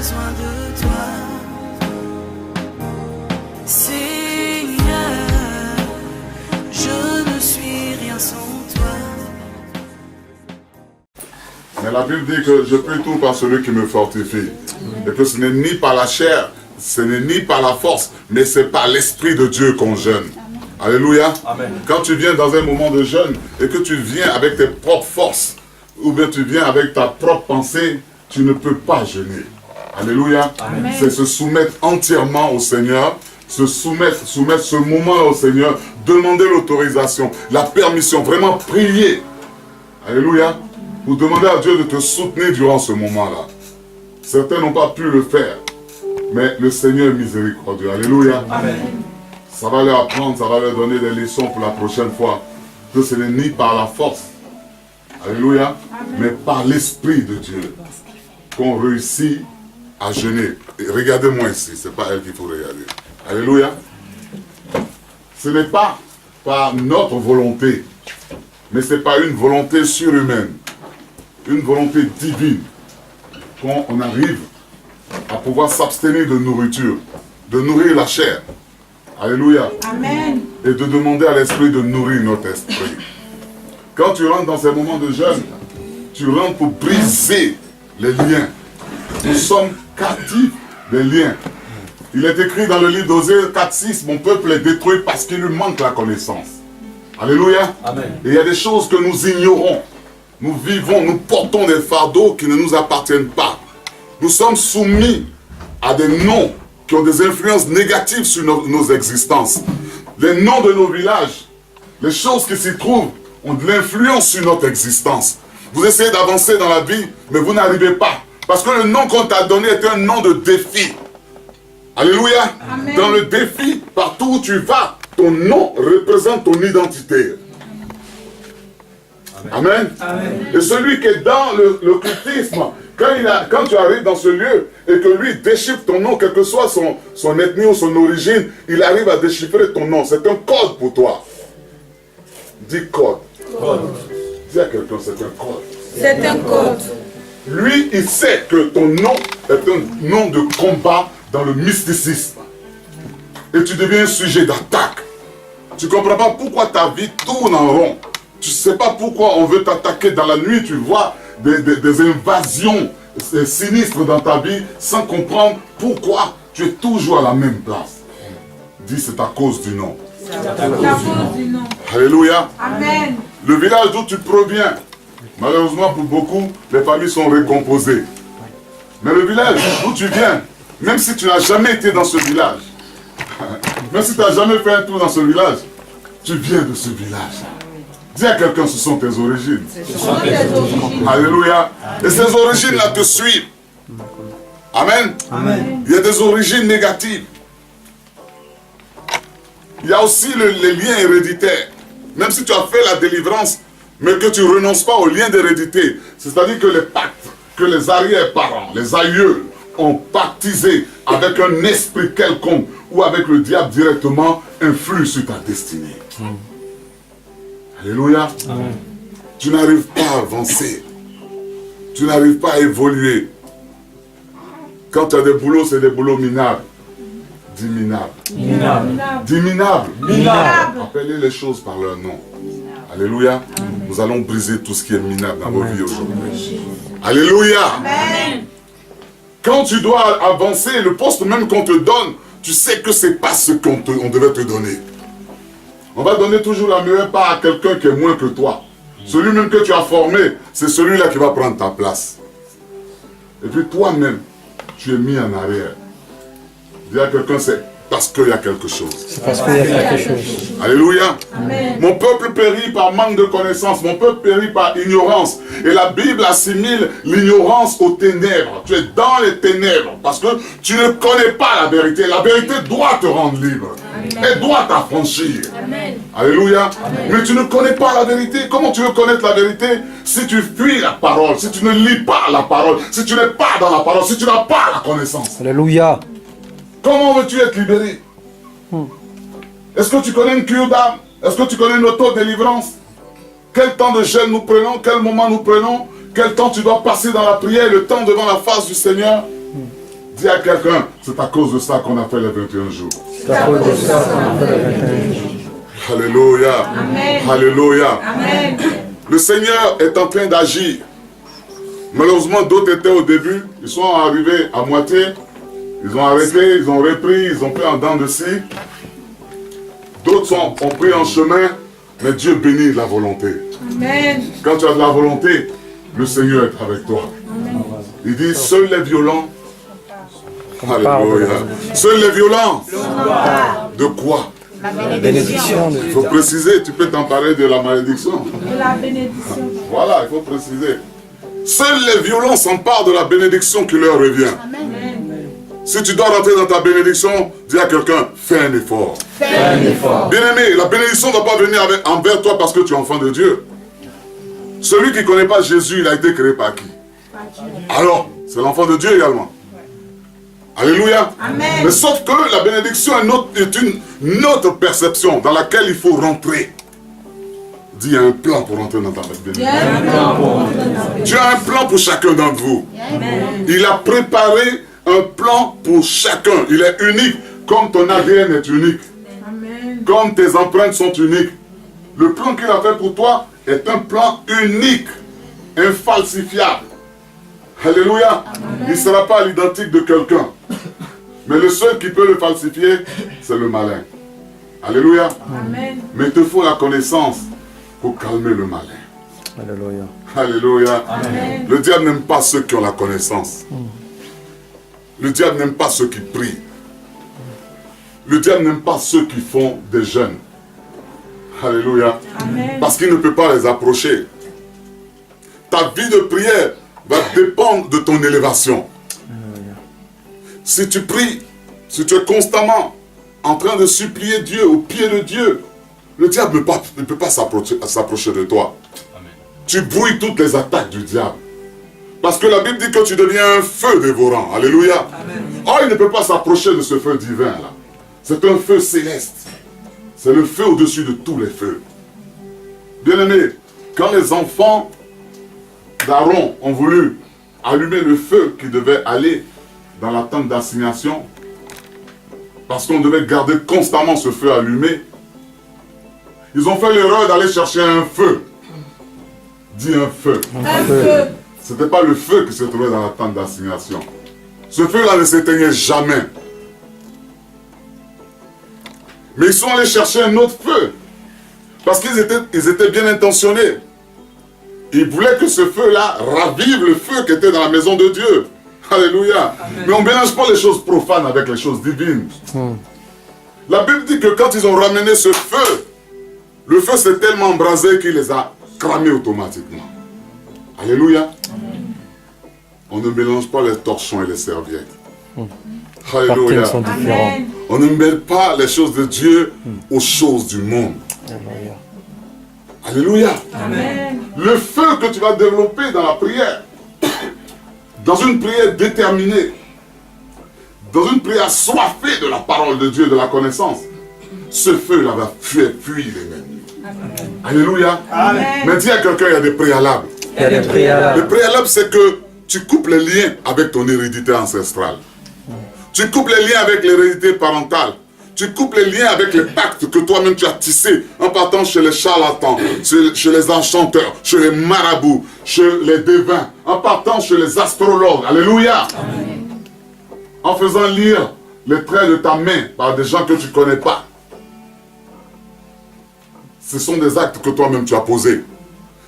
besoin de toi. Seigneur, je ne suis rien sans toi. Mais la Bible dit que je peux tout par celui qui me fortifie. Et que ce n'est ni par la chair, ce n'est ni par la force, mais c'est par l'Esprit de Dieu qu'on jeûne. Alléluia. Amen. Quand tu viens dans un moment de jeûne et que tu viens avec tes propres forces, ou bien tu viens avec ta propre pensée, tu ne peux pas jeûner. Alléluia. C'est se soumettre entièrement au Seigneur, soumettre ce moment au Seigneur, demander l'autorisation, la permission, vraiment prier. Alléluia. Pour demander à Dieu de te soutenir durant ce moment-là. Certains n'ont pas pu le faire, mais le Seigneur est miséricordieux. Alléluia. Amen. Ça va leur apprendre, ça va leur donner des leçons pour la prochaine fois. Que ce n'est ni par la force, alléluia, mais par l'Esprit de Dieu qu'on réussit à jeûner. Et regardez-moi ici, ce n'est pas elle qu'il faut regarder. Alléluia. Ce n'est pas par notre volonté, mais c'est par une volonté surhumaine, une volonté divine, qu'on arrive à pouvoir s'abstenir de nourriture, de nourrir la chair. Alléluia. Amen. Et de demander à l'esprit de nourrir notre esprit. Quand tu rentres dans ces moments de jeûne, tu rentres pour briser les liens. Nous sommes captifs des liens. Il est écrit dans le livre d'Osée 4:6, mon peuple est détruit parce qu'il lui manque la connaissance. Alléluia. Amen. Et il y a des choses que nous ignorons. Nous vivons, nous portons des fardeaux qui ne nous appartiennent pas. Nous sommes soumis à des noms qui ont des influences négatives sur nos existences. Les noms de nos villages, les choses qui s'y trouvent, ont de l'influence sur notre existence. Vous essayez d'avancer dans la vie, mais vous n'arrivez pas. Parce que le nom qu'on t'a donné est un nom de défi. Alléluia. Amen. Dans le défi, partout où tu vas, ton nom représente ton identité. Amen. Amen. Et celui qui est dans l'occultisme, quand tu arrives dans ce lieu et que lui déchiffre ton nom, quelle que soit son ethnie ou son origine, il arrive à déchiffrer ton nom. C'est un code pour toi. Dis code. Code. Dis à quelqu'un, c'est un code. C'est un code. Lui, il sait que ton nom est un nom de combat dans le mysticisme. Et tu deviens un sujet d'attaque. Tu ne comprends pas pourquoi ta vie tourne en rond. Tu ne sais pas pourquoi on veut t'attaquer dans la nuit. Tu vois des invasions sinistres dans ta vie sans comprendre pourquoi tu es toujours à la même place. Dis, c'est à cause du nom. C'est à cause du nom. Alléluia. Amen. Le village d'où tu proviens, malheureusement pour beaucoup, les familles sont recomposées. Mais le village d'où tu viens, même si tu n'as jamais été dans ce village, même si tu n'as jamais fait un tour dans ce village, tu viens de ce village. Dis à quelqu'un, ce sont tes origines. Ce sont tes origines. Alléluia. Et ces origines-là te suivent. Amen. Amen. Il y a des origines négatives. Il y a aussi les liens héréditaires. Même si tu as fait la délivrance, mais que tu ne renonces pas aux liens d'hérédité, c'est-à-dire que les pactes que les arrière-parents, les aïeux ont pactisé avec un esprit quelconque ou avec le diable directement, influent sur ta destinée. Alléluia. Amen. Tu n'arrives pas à avancer. Tu n'arrives pas à évoluer. Quand tu as des boulots, c'est des boulots minables. Dis minable. Minable. Dis minable. Minable. Appelez les choses par leur nom. Alléluia. Nous allons briser tout ce qui est minable dans vos vies aujourd'hui. Alléluia. Amen. Quand tu dois avancer, le poste même qu'on te donne, tu sais que ce n'est pas ce qu'on devait te donner. On va donner toujours la meilleure part à quelqu'un qui est moins que toi. Celui même que tu as formé, c'est celui-là qui va prendre ta place. Et puis toi-même, tu es mis en arrière. Dis à quelqu'un, c'est parce qu'il y a quelque chose. C'est parce qu'il y a quelque chose. Alléluia. Amen. Mon peuple périt par manque de connaissance. Mon peuple périt par ignorance. Et la Bible assimile l'ignorance aux ténèbres. Tu es dans les ténèbres parce que tu ne connais pas la vérité. La vérité doit te rendre libre. Elle doit t'affranchir. Amen. Alléluia. Mais tu ne connais pas la vérité. Comment tu veux connaître la vérité si tu fuis la parole, si tu ne lis pas la parole, si tu n'es pas dans la parole, si tu n'as pas la connaissance? Alléluia. Comment veux-tu être libéré? Est-ce que tu connais une cure d'âme? Est-ce que tu connais une auto-délivrance? Quel temps de jeûne nous prenons? Quel moment nous prenons? Quel temps tu dois passer dans la prière, le temps devant la face du Seigneur? Dis à quelqu'un, c'est à cause de ça qu'on a fait les 21 jours. C'est à cause de ça qu'on a fait les 21 jours. Alléluia. Amen. Alléluia. Amen. Le Seigneur est en train d'agir. Malheureusement, d'autres étaient au début. Ils sont arrivés à moitié. Ils ont arrêté, ils ont repris, ils ont pris en dents de scie. D'autres ont pris en chemin. Mais Dieu bénit la volonté. Amen. Quand tu as de la volonté, le Seigneur est avec toi. Il dit, seuls les violents. Alléluia. Seuls les violents. De quoi? La bénédiction de Il faut préciser, tu peux t'emparer de la malédiction. De la bénédiction. Voilà, il faut préciser. Seuls les violents s'emparent de la bénédiction qui leur revient. Si tu dois rentrer dans ta bénédiction, dis à quelqu'un, fais un effort. Fais un effort. Bien-aimé, la bénédiction ne va pas venir envers toi parce que tu es enfant de Dieu. Celui qui ne connaît pas Jésus, il a été créé par qui? Alors, c'est l'enfant de Dieu également. Alléluia. Amen. Mais sauf que la bénédiction est une autre perception dans laquelle il faut rentrer. Dis, il y a un plan pour rentrer dans ta bénédiction. Dieu a un plan pour chacun d'entre vous. Il a préparé un plan pour chacun. Il est unique, comme ton ADN est unique. Amen. Comme tes empreintes sont uniques. Le plan qu'il a fait pour toi est un plan unique, infalsifiable. Alléluia. Il ne sera pas à l'identique de quelqu'un. Mais le seul qui peut le falsifier, c'est le malin. Alléluia. Amen. Mais il te faut la connaissance pour calmer le malin. Alléluia. Alléluia. Amen. Le diable n'aime pas ceux qui ont la connaissance. Le diable n'aime pas ceux qui prient. Le diable n'aime pas ceux qui font des jeûnes. Alléluia. Amen. Parce qu'il ne peut pas les approcher. Ta vie de prière va dépendre de ton élévation. Si tu pries, si tu es constamment en train de supplier Dieu au pied de Dieu, le diable ne peut pas s'approcher de toi. Amen. Tu brouilles toutes les attaques du diable. Parce que la Bible dit que tu deviens un feu dévorant. Alléluia. Oh, il ne peut pas s'approcher de ce feu divin là. C'est un feu céleste. C'est le feu au-dessus de tous les feux. Bien-aimés, quand les enfants d'Aaron ont voulu allumer le feu qui devait aller dans la tente d'assignation, parce qu'on devait garder constamment ce feu allumé, ils ont fait l'erreur d'aller chercher un feu. Dis un feu. Un feu. Ce n'était pas le feu qui se trouvait dans la tente d'assignation. Ce feu-là ne s'éteignait jamais. Mais ils sont allés chercher un autre feu. Parce qu'ils étaient bien intentionnés. Ils voulaient que ce feu-là ravive le feu qui était dans la maison de Dieu. Alléluia. Mais on ne mélange pas les choses profanes avec les choses divines. La Bible dit que quand ils ont ramené ce feu, le feu s'est tellement embrasé qu'il les a cramés automatiquement. Alléluia. On ne mélange pas les torchons et les serviettes. Alléluia. Parties sont différentes. Amen. On ne mêle pas les choses de Dieu aux choses du monde. Alléluia. Alléluia. Amen. Le feu que tu vas développer dans la prière, dans une prière déterminée, dans une prière assoiffée de la parole de Dieu, de la connaissance, ce feu-là va fuir l'ennemi. Alléluia. Amen. Mais dis à quelqu'un, il y a des préalables. Il y a des préalables. Le préalable, c'est que tu coupes les liens avec ton hérédité ancestrale. Tu coupes les liens avec l'hérédité parentale. Tu coupes les liens avec les pactes que toi-même tu as tissés en partant chez les charlatans, chez les enchanteurs, chez les marabouts, chez les devins, en partant chez les astrologues. Alléluia. Amen. En faisant lire les traits de ta main par des gens que tu ne connais pas. Ce sont des actes que toi-même tu as posés.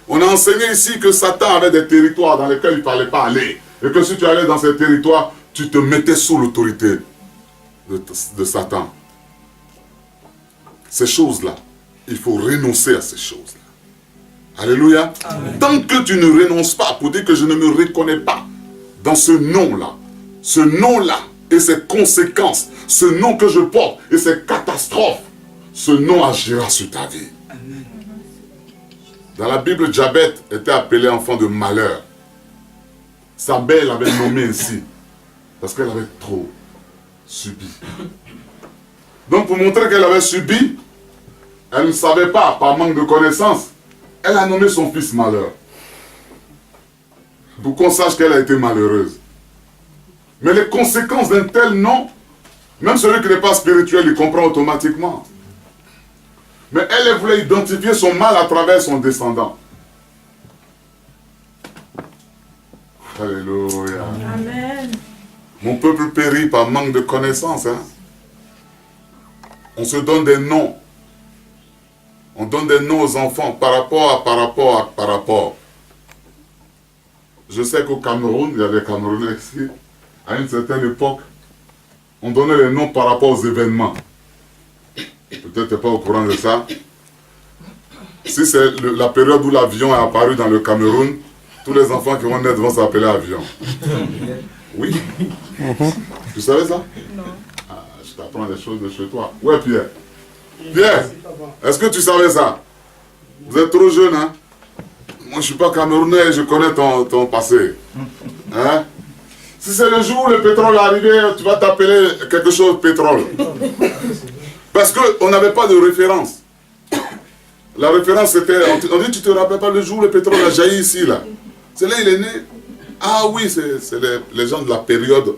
On a enseigné ici que Satan avait des territoires dans lesquels il ne fallait pas aller. Et que si tu allais dans ces territoires, tu te mettais sous l'autorité de Satan. Ces choses-là, il faut renoncer à ces choses-là. Alléluia. Amen. Tant que tu ne renonces pas pour dire que je ne me reconnais pas dans ce nom-là et ses conséquences, ce nom que je porte et ses catastrophes, ce nom agira sur ta vie. Amen. Dans la Bible, Jabet était appelé enfant de malheur. Sa mère l'avait nommé ainsi parce qu'elle avait trop subi. Donc pour montrer qu'elle avait subi, elle ne savait pas, par manque de connaissance, elle a nommé son fils malheur. Pour qu'on sache qu'elle a été malheureuse. Mais les conséquences d'un tel nom, même celui qui n'est pas spirituel, il comprend automatiquement. Mais elle voulait identifier son mal à travers son descendant. Alléluia. Amen. Mon peuple périt par manque de connaissances. Hein? On se donne des noms. On donne des noms aux enfants par rapport. Je sais qu'au Cameroun, il y a des Camerounais ici, à une certaine époque, on donnait les noms par rapport aux événements. Peut-être tu n'es pas au courant de ça. Si c'est la période où l'avion est apparu dans le Cameroun, tous les enfants qui vont naître vont s'appeler avion. Oui. Tu savais ça? Non. Ah, je t'apprends des choses de chez toi. Ouais, Pierre. Pierre, est-ce que tu savais ça? Vous êtes trop jeune, hein? Moi, je ne suis pas camerounais, je connais ton passé. Hein? Si c'est le jour où le pétrole est arrivé, tu vas t'appeler quelque chose pétrole. Parce qu'on n'avait pas de référence. La référence c'était, on dit, tu te rappelles pas le jour où le pétrole a jailli ici, là? C'est là il est né. Ah oui, c'est les gens de la période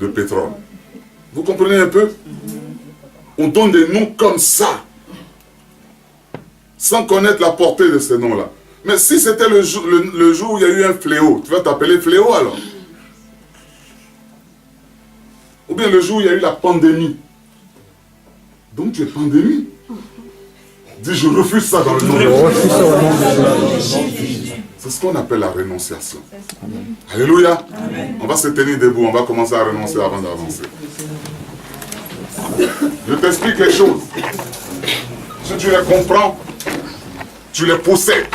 de pétrole. Vous comprenez un peu? On donne des noms comme ça, sans connaître la portée de ces noms-là. Mais si c'était le jour où il y a eu un fléau, tu vas t'appeler fléau alors? Ou bien le jour où il y a eu la pandémie. Donc tu es pandémie. Dis, je refuse ça dans le nom de Jésus. C'est ce qu'on appelle la rénonciation. Alléluia. Amen. On va se tenir debout, on va commencer à renoncer avant d'avancer. Je t'explique les choses. Si tu les comprends, tu les possèdes.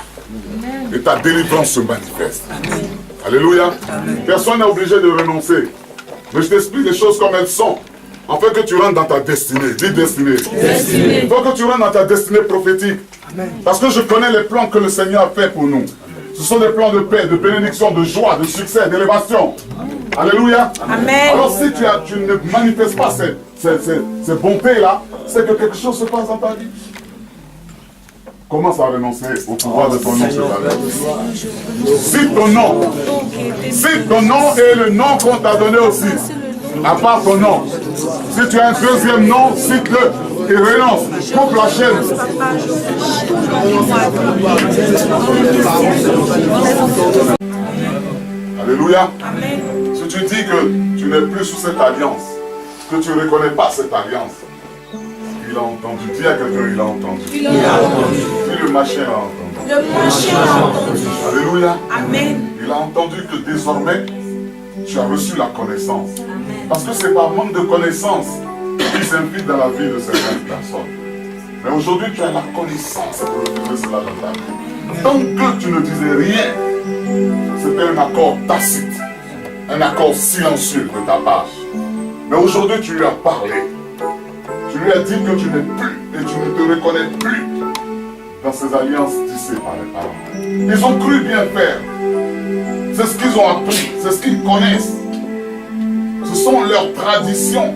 Et ta délivrance se manifeste. Alléluia. Personne n'est obligé de renoncer. Mais je t'explique les choses comme elles sont. Afin que tu rentres dans ta destinée. Dis destinée. Il faut que tu rentres dans ta destinée prophétique. Amen. Parce que je connais les plans que le Seigneur a fait pour nous. Ce sont des plans de paix, de bénédiction, de joie, de succès, d'élévation. Alléluia. Amen. Alors si tu ne manifestes pas ces bontés-là, c'est que quelque chose se passe dans ta vie. Commence à renoncer au pouvoir de ton nom. Cite ton nom. Cite ton nom et le nom qu'on t'a donné aussi. À part ton nom. Si tu as un deuxième nom, cite-le et renonce. Coupe la chaîne. Alléluia. Si tu dis que tu n'es plus sous cette alliance, que tu ne reconnais pas cette alliance, il a entendu. Dis à quelqu'un, il a entendu. Il a entendu. Dis, le machin a entendu. Le machin a entendu. Alléluia. Amen. Il a entendu que désormais, tu as reçu la connaissance. Parce que c'est par manque de connaissance qui s'infiltre dans la vie de certaines personnes. Mais aujourd'hui, tu as la connaissance pour refuser cela dans ta vie. Tant que tu ne disais rien, c'était un accord tacite, un accord silencieux de ta part. Mais aujourd'hui, tu lui as parlé. Tu lui as dit que tu n'es plus et tu ne te reconnais plus dans ces alliances tissées par les parents. Ils ont cru bien faire. C'est ce qu'ils ont appris, c'est ce qu'ils connaissent. Ce sont leurs traditions.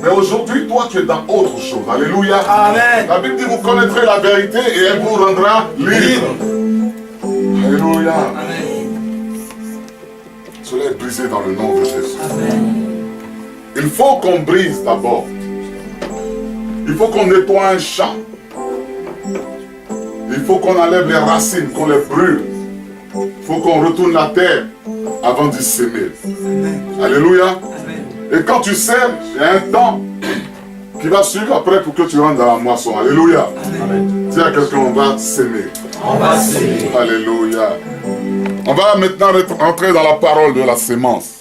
Mais aujourd'hui, toi, tu es dans autre chose. Alléluia. Amen. La Bible dit, vous connaîtrez la vérité et elle vous rendra libre. Alléluia. Amen. Cela est brisé dans le nom de Jésus. Amen. Il faut qu'on brise d'abord. Il faut qu'on nettoie un champ. Il faut qu'on enlève les racines, qu'on les brûle. Il faut qu'on retourne la terre avant d'y s'aimer. Alléluia. Et quand tu sèmes, il y a un temps qui va suivre après pour que tu rentres dans la moisson. Alléluia. Dis à quelqu'un, on va s'aimer. On va s'aimer. Alléluia. On va maintenant entrer dans la parole de la sémence.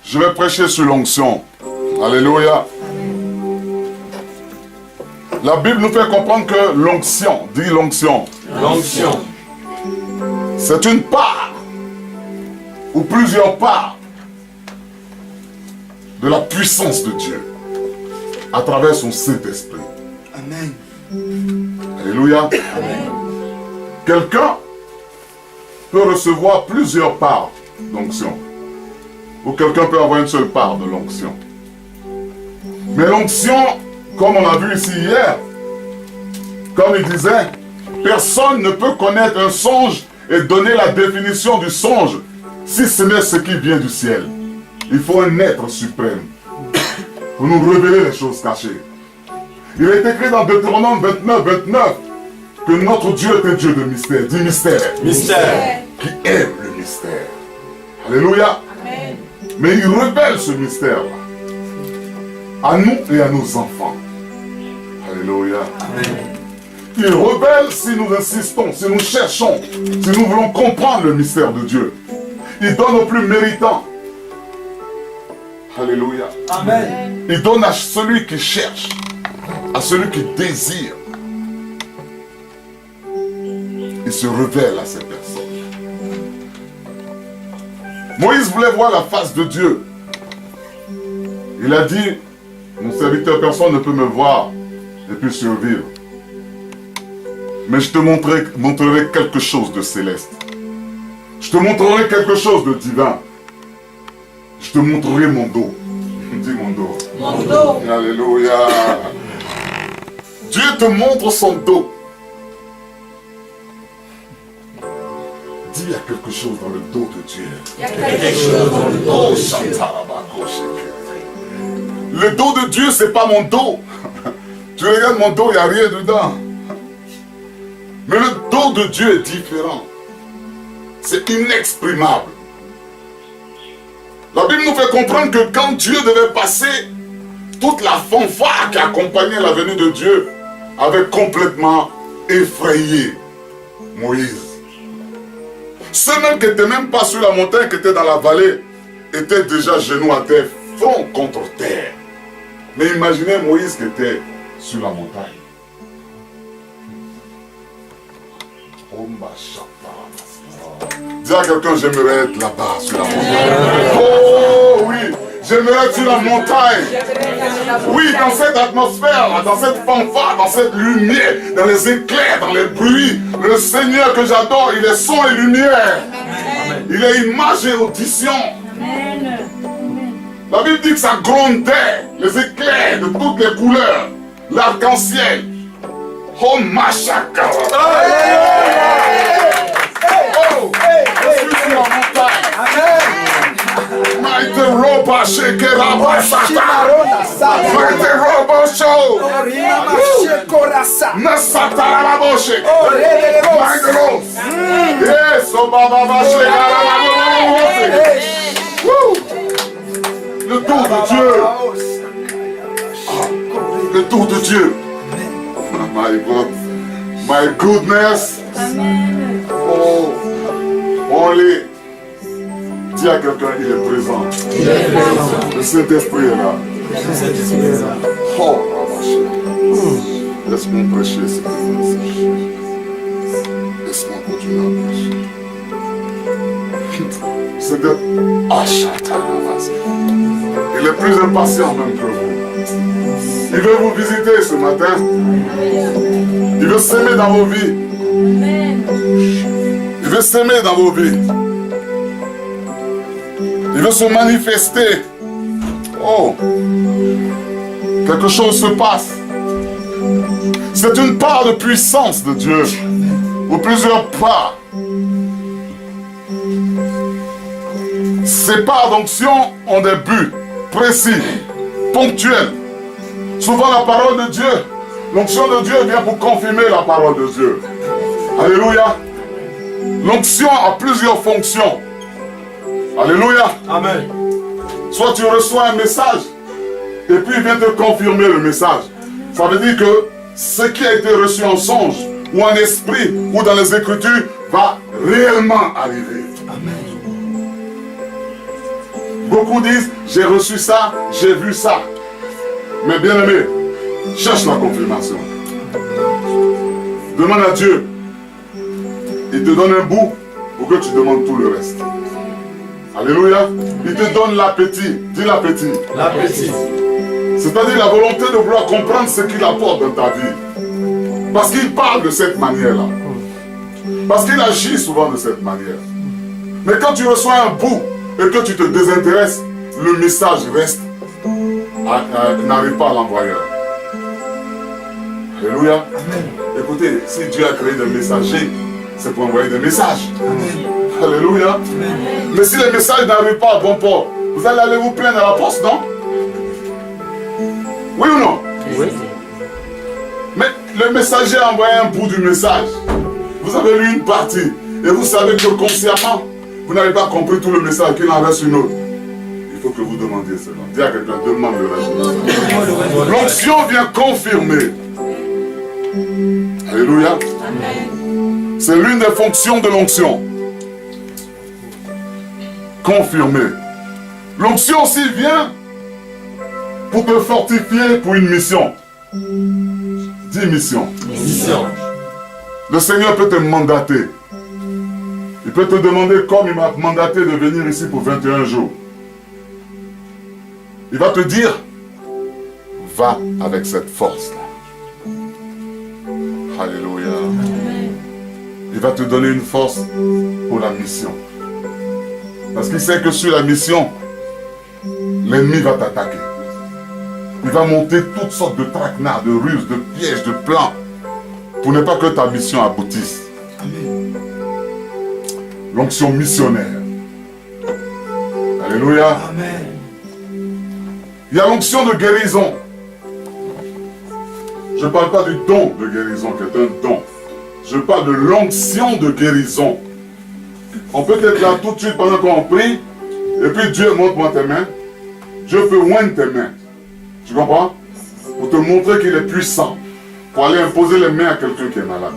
Je vais prêcher sur l'onction. Alléluia. La Bible nous fait comprendre que l'onction, dis l'onction. L'onction. C'est une part, ou plusieurs parts, de la puissance de Dieu, à travers son Saint-Esprit. Amen. Alléluia. Amen. Quelqu'un peut recevoir plusieurs parts d'onction, ou quelqu'un peut avoir une seule part de l'onction. Mais l'onction, comme on a vu ici hier, comme il disait, personne ne peut connaître un songe et donner la définition du songe, si ce n'est ce qui vient du ciel. Il faut un être suprême pour nous révéler les choses cachées. Il est écrit dans Deutéronome 29, 29 que notre Dieu est un Dieu de mystère. Dis mystère. Mystère. Qui aime le mystère. Alléluia. Amen. Mais il révèle ce mystère-là à nous et à nos enfants. Alléluia. Amen. Il révèle si nous insistons, si nous cherchons, si nous voulons comprendre le mystère de Dieu. Il donne aux plus méritants. Alléluia. Amen. Il donne à celui qui cherche, à celui qui désire. Il se révèle à ces personnes. Moïse voulait voir la face de Dieu. Il a dit, mon serviteur, personne ne peut me voir et puis survivre. Mais je te montrerai quelque chose de céleste. Je te montrerai quelque chose de divin. Je te montrerai mon dos. Dis mon dos. Mon dos. Alléluia. Dieu te montre son dos. Dis, il y a quelque chose dans le dos de Dieu. Il y a quelque chose dans le dos. Oh, Chantarabakoshe. Le dos de Dieu, c'est pas mon dos. Tu regardes mon dos, il n'y a rien dedans. Mais le dos de Dieu est différent. C'est inexprimable. La Bible nous fait comprendre que quand Dieu devait passer, toute la fanfare qui accompagnait la venue de Dieu avait complètement effrayé Moïse. Ceux même qui n'étaient même pas sur la montagne, qui étaient dans la vallée, étaient déjà genoux à terre, front contre terre. Mais imaginez Moïse qui était sur la montagne. Dis à quelqu'un, j'aimerais être là-bas sur la montagne. Oh oui, j'aimerais être sur la montagne. Oui, dans cette atmosphère, dans cette fanfare, dans cette lumière, dans les éclairs, dans les bruits. Le Seigneur que j'adore, il est son et lumière. Il est image et audition. Amen. La Bible dit que ça grondait, les éclairs de toutes les couleurs, l'arc-en-ciel. Oh, Machaka. Oh, je suis sur la montagne. Mighty Roba Shekera Basata. Mighty Roba Show. Nasata la Boshe. Mighty Rose. Yes, oh Baba Shekera. Le dos de Dieu. Le dos de Dieu. My God. My goodness. Amen. Oh. Only. Dis à quelqu'un, il est présent. Il est présent. Le Saint-Esprit est là. Le Saint-Esprit est là. Oh, laisse-moi prêcher ce message. Laisse-moi continuer à prêcher. C'est de... Il est plus impatient même que vous. Il veut vous visiter ce matin. Il veut s'aimer dans vos vies. Amen. Il veut s'aimer dans vos vies. Il veut se manifester. Oh, quelque chose se passe. C'est une part de puissance de Dieu. Ou plusieurs parts. Ces parts d'onction ont des buts précis, ponctuels. Souvent la parole de Dieu, l'onction de Dieu vient pour confirmer la parole de Dieu. Alléluia. L'onction a plusieurs fonctions. Alléluia. Amen. Soit tu reçois un message et puis il vient te confirmer le message. Ça veut dire que ce qui a été reçu en songe ou en esprit ou dans les Écritures va réellement arriver. Amen. Beaucoup disent, j'ai reçu ça, j'ai vu ça. Mais bien aimé, cherche la confirmation. Demande à Dieu. Il te donne un bout pour que tu demandes tout le reste. Alléluia. Il te donne l'appétit. Dis l'appétit. L'appétit. C'est-à-dire la volonté de vouloir comprendre ce qu'il apporte dans ta vie. Parce qu'il parle de cette manière-là. Parce qu'il agit souvent de cette manière. Mais quand tu reçois un bout et que tu te désintéresses, le message reste, n'arrive pas à l'envoyeur. Alléluia. Écoutez, si Dieu a créé des messagers, c'est pour envoyer des messages. Alléluia. Mais si les messages n'arrivent pas à bon port, Vous allez aller vous plaindre à la poste, non? Oui ou non? Oui. Mais le messager a envoyé un bout du message. Vous avez lu une partie. Et vous savez que consciemment, vous n'avez pas compris tout le message, qu'il en reste une autre. Il faut que vous demandiez cela. Dis à quelqu'un, demande le reste. L'onction vient confirmer. Alléluia. C'est l'une des fonctions de l'onction. Confirmer. L'onction aussi vient pour te fortifier pour une mission. Dis mission. Mission. Le Seigneur peut te mandater. Il peut te demander, comme il m'a mandaté de venir ici pour 21 jours. Il va te dire, va avec cette force-là. Alléluia. Il va te donner une force pour la mission. Parce qu'il sait que sur la mission, l'ennemi va t'attaquer. Il va monter toutes sortes de traquenards, de ruses, de pièges, de plans, pour ne pas que ta mission aboutisse. L'onction missionnaire. Alléluia. Amen. Il y a l'onction de guérison. Je ne parle pas du don de guérison, qui est un don. Je parle de l'onction de guérison. On peut être là tout de suite pendant qu'on prie, et puis Dieu montre-moi tes mains. Dieu peut oindre tes mains. Tu comprends? Pour te montrer qu'il est puissant. Pour aller imposer les mains à quelqu'un qui est malade.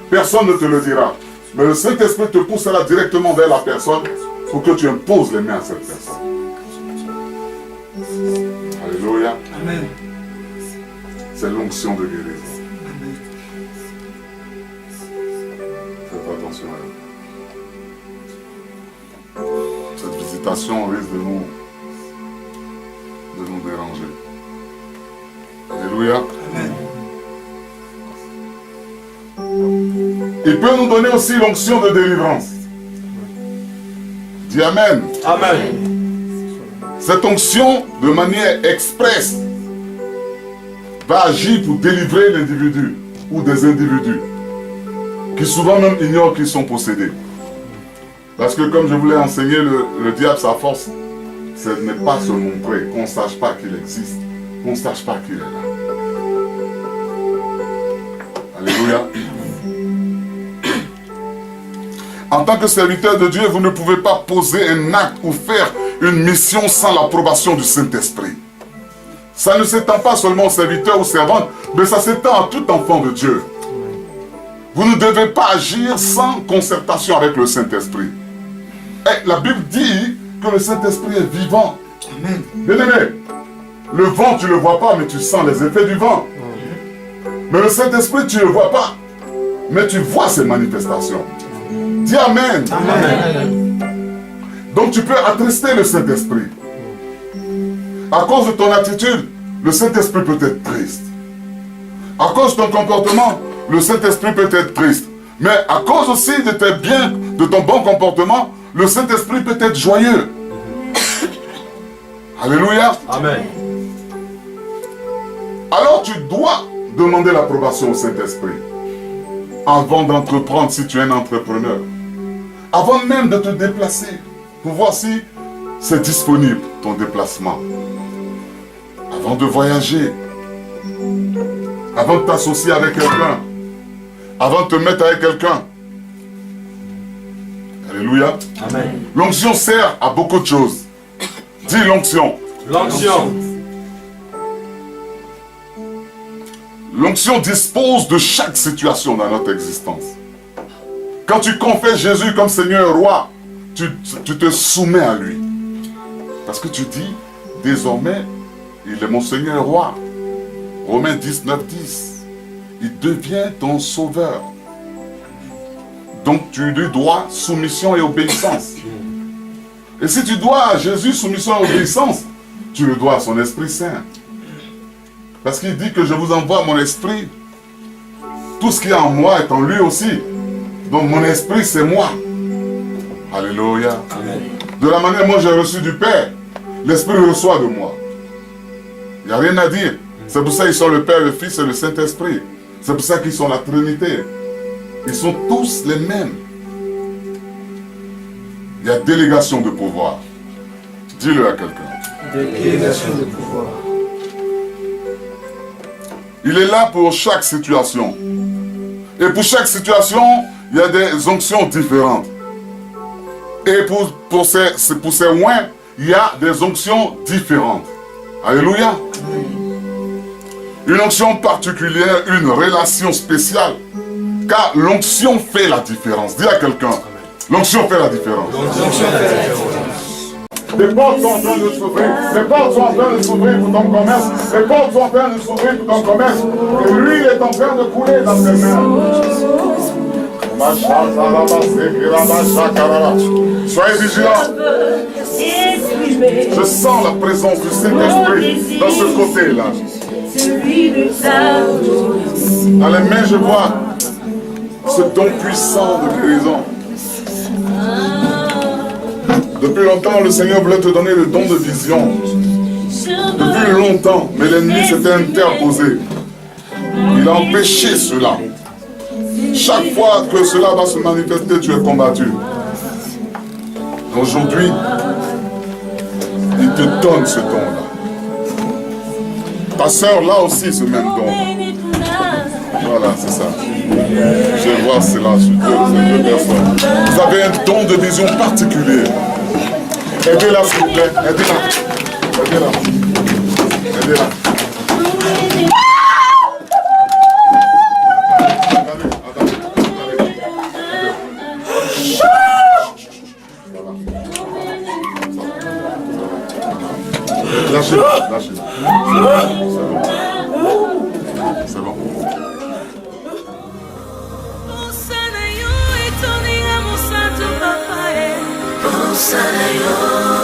Personne ne te le dira. Mais le Saint-Esprit te poussera directement vers la personne pour que tu imposes les mains à cette personne. Alléluia. Amen. C'est l'onction de guérison. Faites attention à elle. Cette visitation risque de nous déranger. Alléluia. Amen. Il peut nous donner aussi l'onction de délivrance. Dis Amen. Amen. Cette onction, de manière expresse, va agir pour délivrer l'individu ou des individus qui souvent même ignorent qu'ils sont possédés. Parce que comme je vous l'ai enseigné, le diable, sa force, ce n'est pas se montrer, qu'on ne sache pas qu'il existe, qu'on ne sache pas qu'il est là. Alléluia. En tant que serviteur de Dieu, vous ne pouvez pas poser un acte ou faire une mission sans l'approbation du Saint-Esprit. Ça ne s'étend pas seulement aux serviteurs ou servantes, mais ça s'étend à tout enfant de Dieu. Vous ne devez pas agir sans concertation avec le Saint-Esprit. Et la Bible dit que le Saint-Esprit est vivant. Amen. Bien-aimé, le vent, tu ne le vois pas, mais tu sens les effets du vent. Mais le Saint-Esprit, tu ne le vois pas, mais tu vois ses manifestations. Dis Amen. Amen. Donc tu peux attrister le Saint-Esprit. À cause de ton attitude, le Saint-Esprit peut être triste. À cause de ton comportement, le Saint-Esprit peut être triste. Mais à cause aussi de tes biens, de ton bon comportement, le Saint-Esprit peut être joyeux. Alléluia. Amen. Alors tu dois demander l'approbation au Saint-Esprit avant d'entreprendre si tu es un entrepreneur. Avant même de te déplacer, pour voir si c'est disponible ton déplacement. Avant de voyager, avant de t'associer avec quelqu'un, avant de te mettre avec quelqu'un. Alléluia. Amen. L'onction sert à beaucoup de choses. Dis l'onction. L'onction. L'onction dispose de chaque situation dans notre existence. Quand tu confesses Jésus comme Seigneur et Roi, tu te soumets à lui. Parce que tu dis, désormais, il est mon Seigneur et Roi. Romains 19, 10. Il devient ton sauveur. Donc tu lui dois soumission et obéissance. Et si tu dois à Jésus soumission et obéissance, tu le dois à son Esprit Saint. Parce qu'il dit que je vous envoie mon esprit. Tout ce qui est en moi est en lui aussi. Donc mon esprit c'est moi. Alléluia. Amen. De la manière dont j'ai reçu du Père, l'Esprit reçoit de moi. Il n'y a rien à dire. C'est pour ça qu'ils sont le Père, le Fils et le Saint-Esprit. C'est pour ça qu'ils sont la Trinité. Ils sont tous les mêmes. Il y a délégation de pouvoir. Dis-le à quelqu'un. Délégation de pouvoir. Il est là pour chaque situation. Et pour chaque situation, il y a des onctions différentes. Et pour ces oins, il y a des onctions différentes. Alléluia. Une onction particulière, une relation spéciale. Car l'onction fait la différence. Dis à quelqu'un, l'onction fait la différence. Les portes sont en train de s'ouvrir. Les portes sont en train de s'ouvrir pour ton commerce. Les portes sont en train de s'ouvrir pour ton commerce. Et l'huile est en train de couler dans tes mains. Soyez vigilants. Je sens la présence du Saint-Esprit dans ce côté-là. Dans les mains, je vois ce don puissant de guérison. Depuis longtemps, le Seigneur voulait te donner le don de vision. Depuis longtemps, mais l'ennemi s'était interposé. Il a empêché cela. Chaque fois que cela va se manifester, tu es combattu. Aujourd'hui, il te donne ce don-là. Ta soeur, là aussi, ce même don. Voilà, c'est ça. Je vois cela sur deux personnes. Vous avez un don de vision particulier. Aidez-la, s'il vous plaît. Aidez-la. Aidez-la. Aidez-la. Lâchez-la, lâchez-la. C'est bon. Sana yo